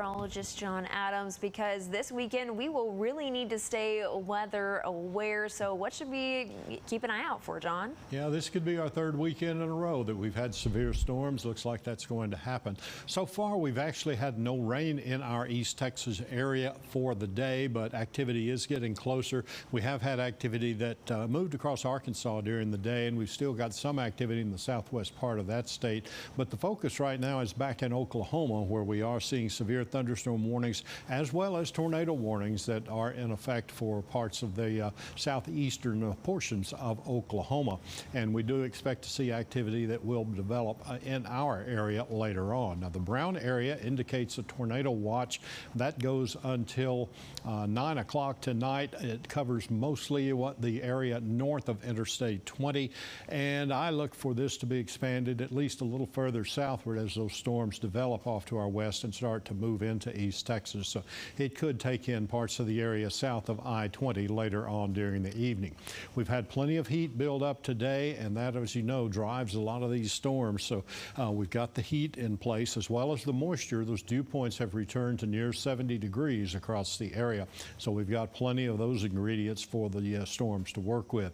meteorologist John Adams, because this weekend we will really need to stay weather aware. So what should we keep an eye out for, John? Yeah, this could be our third weekend in a row that we've had severe storms. Looks like that's going to happen. So far, we've actually had no rain in our East Texas area for the day, but activity is getting closer. We have had activity that moved across Arkansas during the day, and we've still got some activity in the southwest part of that state. But the focus right now is back in Oklahoma, where we are seeing severe thunderstorm warnings as well as tornado warnings that are in effect for parts of the southeastern portions of Oklahoma. And we do expect to see activity that will develop in our area later on. Now, the brown area indicates a tornado watch. That goes until 9 o'clock tonight. It covers mostly the area north of Interstate 20. And I look for this to be expanded at least a little further southward as those storms develop off to our west and start to move into East Texas. So it could take in parts of the area south of I-20 later on during the evening. We've had plenty of heat build up today, and that, as you know, drives a lot of these storms. So we've got the heat in place as well as the moisture. Those dew points have returned to near 70 degrees across the area. So we've got plenty of those ingredients for the storms to work with.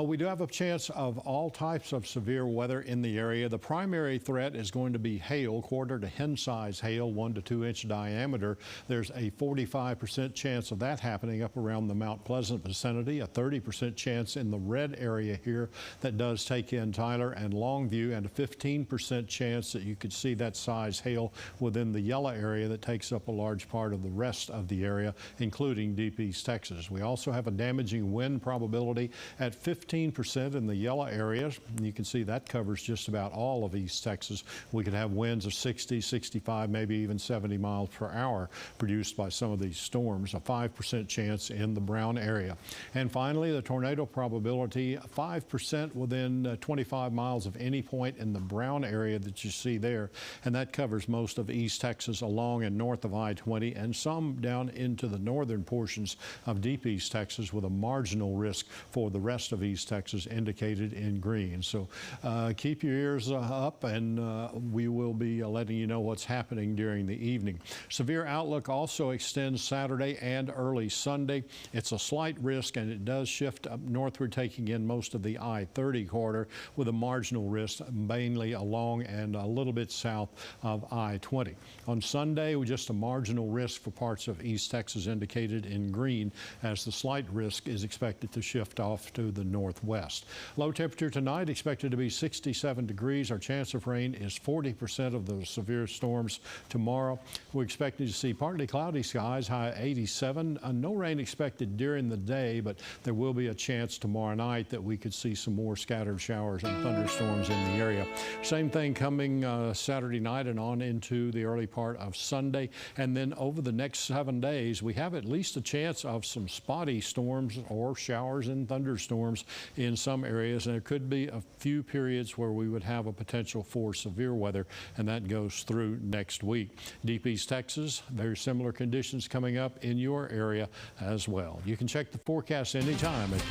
We do have a chance of all types of severe weather in the area. The primary threat is going to be hail, quarter to hen-size hail, 1 to 2 inch diameter. There's a 45% chance of that happening up around the Mount Pleasant vicinity, a 30% chance in the red area here that does take in Tyler and Longview, and a 15% chance that you could see that size hail within the yellow area that takes up a large part of the rest of the area, including deep East Texas. We also have a damaging wind probability at 15% in the yellow areas. You can see that covers just about all of East Texas. We could have winds of 60, 65, maybe even 70 miles per hour produced by some of these storms, a 5% chance in the brown area. And finally, the tornado probability, 5% within 25 miles of any point in the brown area that you see there. And that covers most of East Texas along and north of I-20 and some down into the northern portions of deep East Texas, with a marginal risk for the rest of East Texas indicated in green. So keep your ears up, and we will be letting you know what's happening during the evening. Severe outlook also extends Saturday and early Sunday. It's a slight risk, and it does shift up northward, taking in most of the I-30 corridor, with a marginal risk mainly along and a little bit south of I-20. On Sunday, just a marginal risk for parts of East Texas indicated in green, as the slight risk is expected to shift off to the northwest. Low temperature tonight expected to be 67 degrees. Our chance of rain is 40% of those severe storms tomorrow. We're expecting to see partly cloudy skies, high 87. No rain expected during the day, but there will be a chance tomorrow night that we could see some more scattered showers and thunderstorms in the area. Same thing coming Saturday night and on into the early part of Sunday. And then over the next 7 days, we have at least a chance of some spotty storms or showers and thunderstorms in some areas, and there could be a few periods where we would have a potential for severe weather, and that goes through next week. Deep East Texas, very similar conditions coming up in your area as well. You can check the forecast anytime at